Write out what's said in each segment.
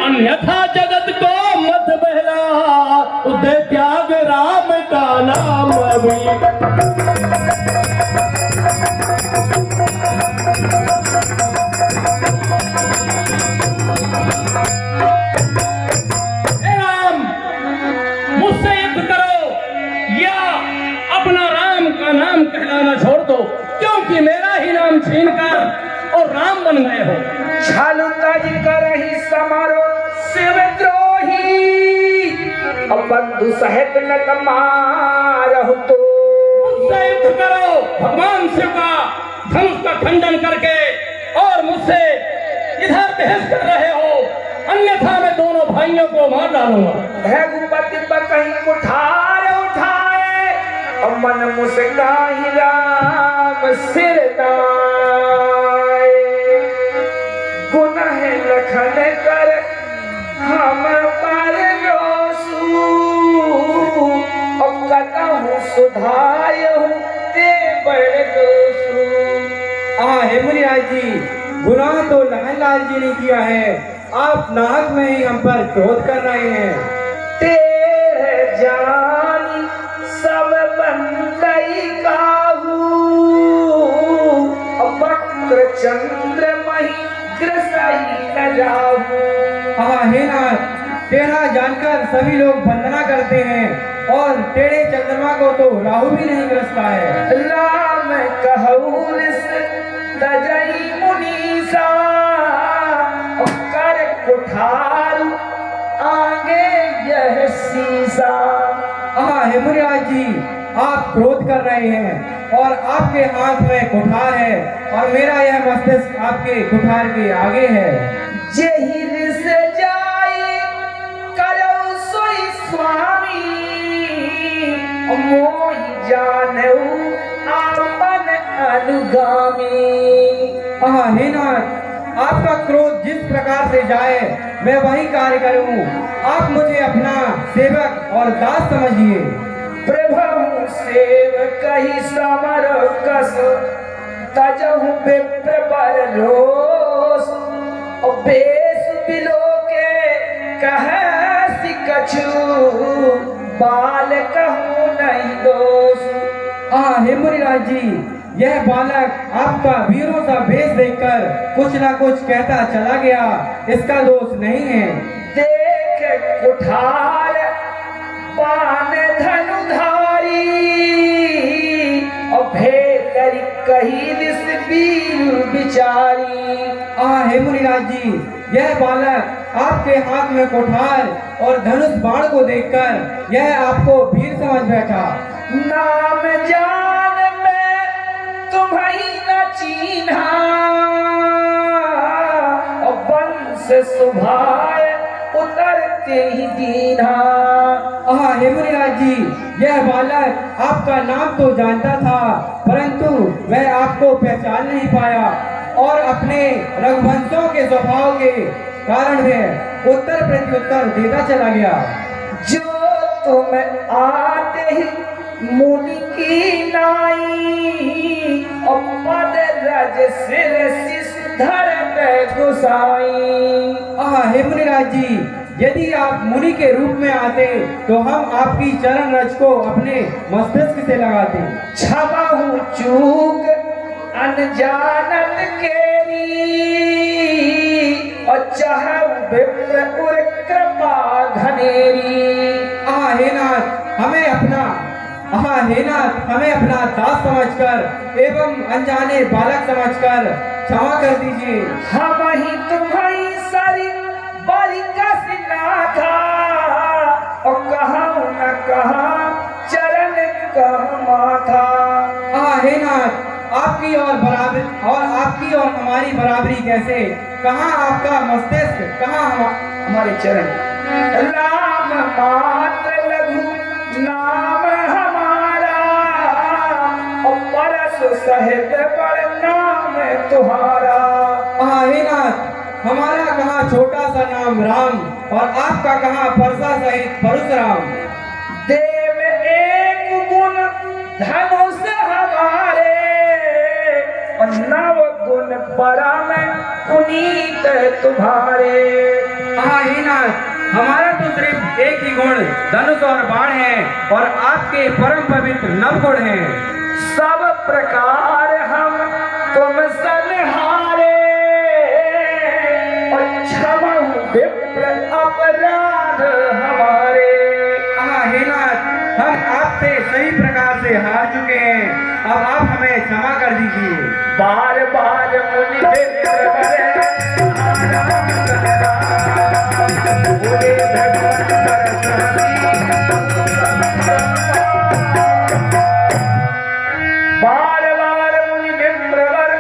अन्यथा जगत को मत बहला, उदय त्याग राम का नाम अभी। हे राम, मुझसे युद्ध करो या अपना राम का नाम कहलाना छोड़ दो, क्योंकि मेरा ही नाम छीनकर और राम बन गए हो। छालुता जी का रही समारोह शिवद्रोही, अब बंधु सहित न कमारहु तो। मुझसे युद्ध करो भगवान शिव का धनुष का खंडन करके, और मुझसे इधर बहस कर रहे हो, अन्यथा मैं दोनों भाइयों को मार डालूंगा। भगुपति पर कहीं कुठार उठाए, और मन मुस्काई राम सिर नाए। गुनाह लखन कर हम पर रोसू, और कतहु सुधायहु ते बड़ दोसू। हे मुनिराज जी, गुनाह तो लखनलाल जी ने किया है, आप नाहक में ही हम पर क्रोध कर रहे हैं। तेरे जानी सब बंदई काहू, वक्र चंद्र मही ग्रसाई न जाहू। हे नाथ, टेढ़ा जानकर सभी लोग वंदना करते हैं, और टेढ़े चंद्रमा को तो राहु भी नहीं ग्रसता है। राम कहू तजई मुनीसा, कर कुठार आगे यह सीसा। हे मुनिराज जी, आप क्रोध कर रहे हैं, और आपके हाथ में कुठार है, और मेरा यह मस्तिष्क आपके कुठार के आगे है। जहिर से जाई करो सोई स्वामी, मोहि जानऊ आपन अनुगामी। हे नाथ, आपका क्रोध जिस प्रकार से जाए मैं वही कार्य करूं। आप मुझे अपना सेवक और दास समझिए। प्रभु सेवक ही समर कस, तजहु विप्र पर रोष। बेस बिलो के कह कछु, बाल कहूँ नहीं दोष। हे मुनिराज जी, यह बालक आपका वीरों सा भेष देखकर कुछ ना कुछ कहता चला गया, इसका दोष नहीं है। देख कुठार पान धनुधारी, और भेद करी कही दिस वीर बिचारी। हे मुनिराज जी, यह बालक आपके हाथ में कुठार और धनुष बाण को देखकर यह आपको वीर समझ बैठा। नाम जान में तुम्हें न चीन्हा, और वंश सुभाए उतरते ही दीन्हा। हे मुनिराज जी, यह बालक आपका नाम तो जानता था, परंतु वह आपको पहचान नहीं पाया, और अपने रघुवंशों के स्वभाव के कारण वह उत्तर प्रत्युत्तर देता चला गया। जो तुम आते ही मुनि की नाई, और पद रज सिर शिष धरत गोसाई। हे मुनिराज जी, यदि आप मुनि के रूप में आते तो हम आपकी चरण रज को अपने मस्तिष्क से लगाते। क्षमाहु चूक अनजानत केरी, और चाहु विप्र उर कृपा घनेरी। हे नाथ, हमें अपना दास समझकर एवं अनजाने बालक समझकर क्षमा कर दीजिए। हम ही तुम्हारी सारी बालिका सिना था, और कहा न कहा चरण का माथा। हे नाथ, आपकी और हमारी बराबरी कैसे? कहाँ आपका मस्तिष्क, कहाँ हमारे चरण। राम मात्र लघु नाम हमारा, और परस सहित बड़ नाम तुम्हारा। हे नाथ, हमारा कहाँ छोटा सा नाम राम, और आपका कहाँ परसा सहित परशुराम। देव एक गुण धनुष हमारे, परम पुनीत तुम्हारे। हाँ हे नाथ, हमारा तो सिर्फ एक ही गुण धनुष और बाण है और आपके परम पवित्र नव गुण हैं। सब प्रकार हम तुम संहारे और क्षमा विप्र अपराध हमारे। हाँ हे नाथ, हम आपसे सही प्रकार से हार चुके हैं, अब आप हमें क्षमा कर दीजिए। बार बार मुनि विप्र बोले भगवान बार बार मुनि विप्रवर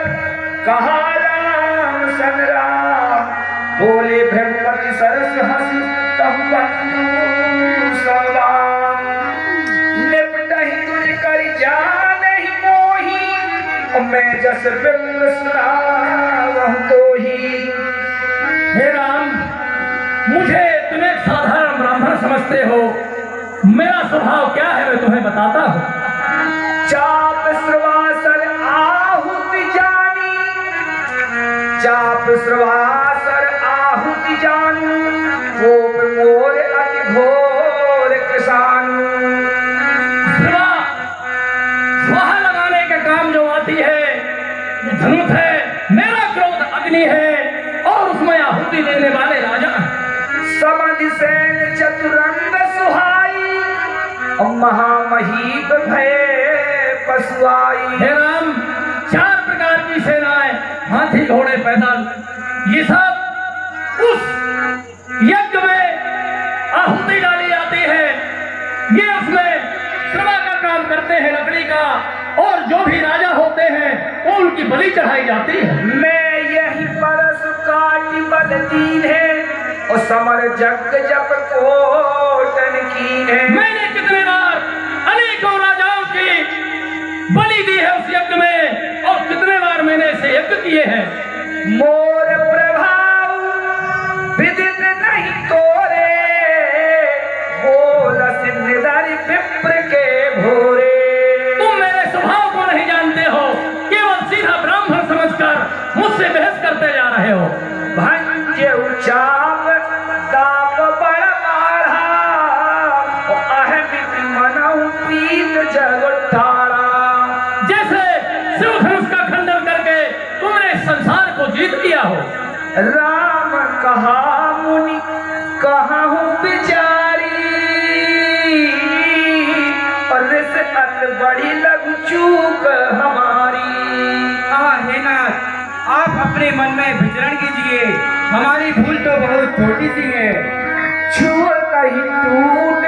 कहा राम सन राम। बोले भगवती सरस हंसी तब बंधु सलाम। निपटहि तुझ कर जानहि मोहि मैं जस विप्र सुनावहु तोहि। हे राम, मुझे तुम एक साधारण ब्राह्मण समझते हो, मेरा स्वभाव क्या है मैं तुम्हें बताता हूँ। चाप श्रवासर आहुति जानी, चाप श्रवासर आहुति जानू, कोप मोर अति घोर कृषाणु। स्वाहा लगाने के काम जो आती है वो धनुष है, मेरा क्रोध अग्नि है और उसमें आहुति देने वाले राजा हैं। समधि सेन चतुरंग सुहाई और महामहीप भय पशुआई। हे राम, 4 प्रकार की सेनाएं, हाथी घोड़े पैदल, ये सब उस यज्ञ में आहुति डाली जाती है। ये उसमें श्रवा का काम करते हैं, लकड़ी का, और जो भी राजा होते हैं वो उनकी बलि चढ़ाई जाती है। मैं यही परस काटि बल दीन है और समर जग जप कोटन की है। मैंने कितने बार अनेकों राजाओं की बलि दी है उस यज्ञ में, और कितने बार मैंने ऐसे यज्ञ किए हैं। मोर प्रभाव विदित नहीं तोरे, बोलस निधर विप्र के भोरे। तुम मेरे स्वभाव को नहीं जानते हो, केवल सीधा ब्राह्मण समझकर मुझसे बहस करते जा रहे हो। भंजे उचाप दाप बड़ बाढ़ा, अहमित मनऊ पीत जगठाड़ा। जैसे शिव धनुष का खंडन करके तुमने संसार को जीत लिया हो। राम कहा मुनि कहा हूँ बिचारी, और रिस अत बड़ी लघु चूक हमारी। हाँ हे नाथ, आप अपने मन में विचरण कीजिए, हमारी भूल तो बहुत छोटी सी है। छूट ही टूट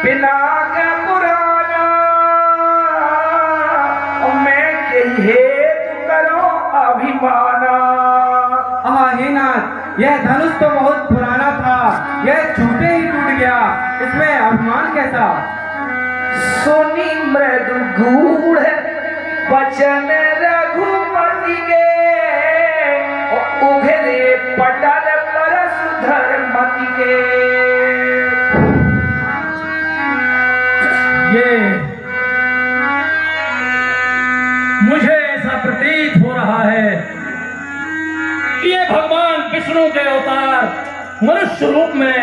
बिना का पुराना, मैं के हेतु करो अभिमाना। हाँ हे नाथ, यह धनुष तो बहुत पुराना था, यह छूटे ही टूट गया, इसमें अभिमान कैसा। सुनी मृदु गूढ़ वचन रघुपति के, उघरे पटल परस धर्मति के। ये मुझे ऐसा प्रतीत हो रहा है कि ये भगवान विष्णु के अवतार मनुष्य रूप में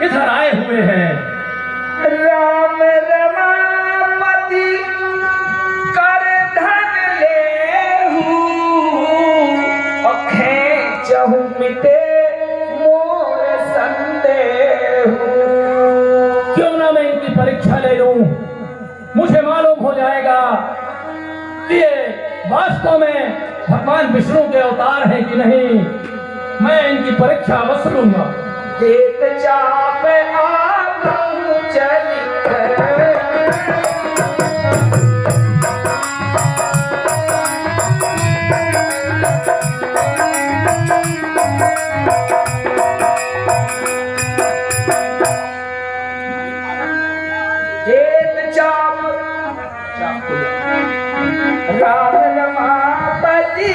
इधर आए हुए हैं। राम रमापति कर धन लेहू, और खेचहु मिटे मोर संदेहू। क्यों ना मैं इनकी परीक्षा ले लूं, मुझे मालूम हो जाएगा कि ये वास्तव में भगवान विष्णु के अवतार हैं कि नहीं। मैं इनकी परीक्षा अवश्य लूंगा। देत चाप आप चली राम रमापति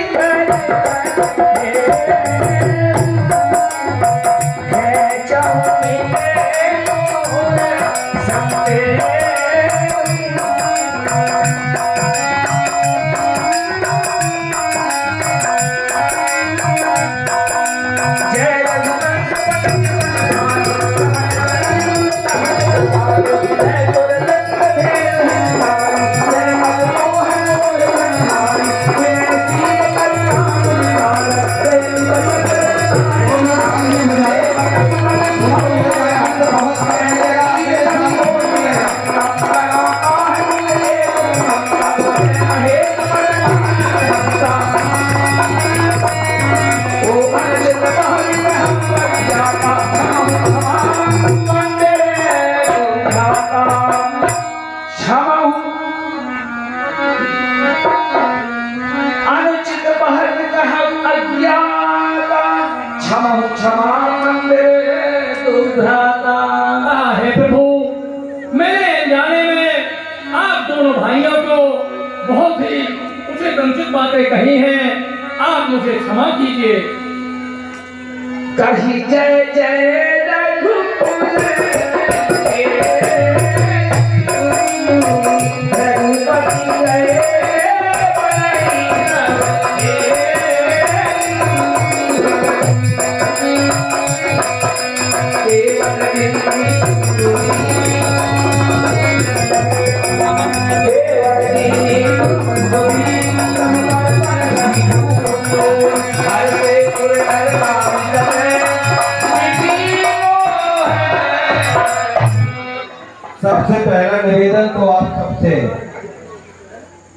क्षमा मंदे तू भ्राता। हे प्रभु, मेरे जाने में आप दोनों भाइयों को बहुत ही उचित अनुचित बातें कही हैं, आप मुझे क्षमा कीजिए। कही जय जय रघुकुल रघुपति गए सबसे पहला निवेदन तो आप सबसे,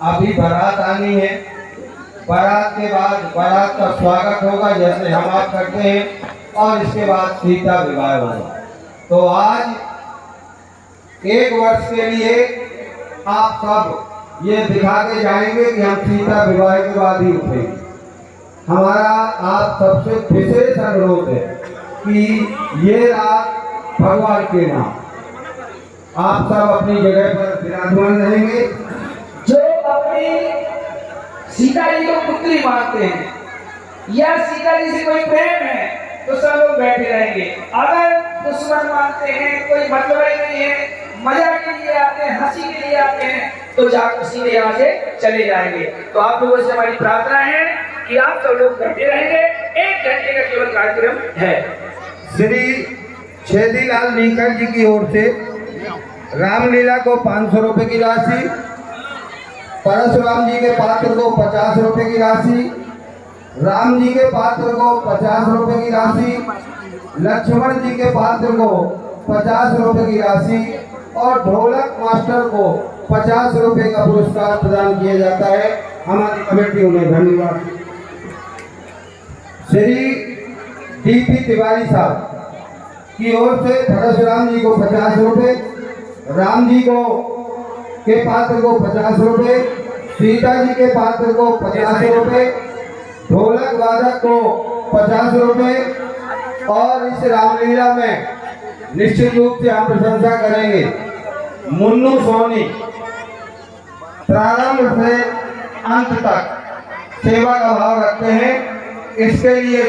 अभी बारात आनी है, बारात के बाद बारात का स्वागत होगा जैसे हम आप करते हैं, और इसके बाद सीता विवाह होगा। तो आज 1 वर्ष के लिए आप सब ये दिखा के जाएंगे कि हम सीता विवाह के बाद ही उठेंगे। हमारा आप सबसे विशेष अनुरोध है कि ये रात भगवान के नाम, आप सब अपनी जगह पर विराजमान रहेंगे। जो अपनी सीता जी को पुत्री मानते हैं या सीता जी से कोई प्रेम है तो सब लोग बैठे रहेंगे। अगर दुश्मन मानते हैं, कोई मतलब ही नहीं है, मजा के लिए आते हैं, हंसी के लिए आते हैं, तो जाकर सीधे यहाँ से चले जाएंगे। तो आप लोगों से हमारी प्रार्थना है कि आप सब लोग बैठे रहेंगे। 1 घंटे का केवल कार्यक्रम है। श्री छेदीलाल नीकर जी की ओर से रामलीला को 500 रुपए की राशि, परशुराम जी के पात्र को 50 रुपए की राशि, राम जी के पात्र को 50 रुपए की राशि, लक्ष्मण जी के पात्र को 50 रुपए की राशि और ढोलक मास्टर को 50 रुपए का पुरस्कार प्रदान किया जाता है। हमारी कमेटी उन्हें धन्यवाद। श्री डीपी तिवारी साहब की ओर से परशुराम जी को 50 रुपए, राम जी को के पात्र को 50 रुपए, सीता जी के पात्र को 50 रुपए, ढोलक वादक को 50 रुपए, और इस रामलीला में निश्चित रूप से हम प्रशंसा करेंगे मुन्नू सोनी प्रारंभ से अंत तक सेवा का भाव रखते हैं। इसके लिए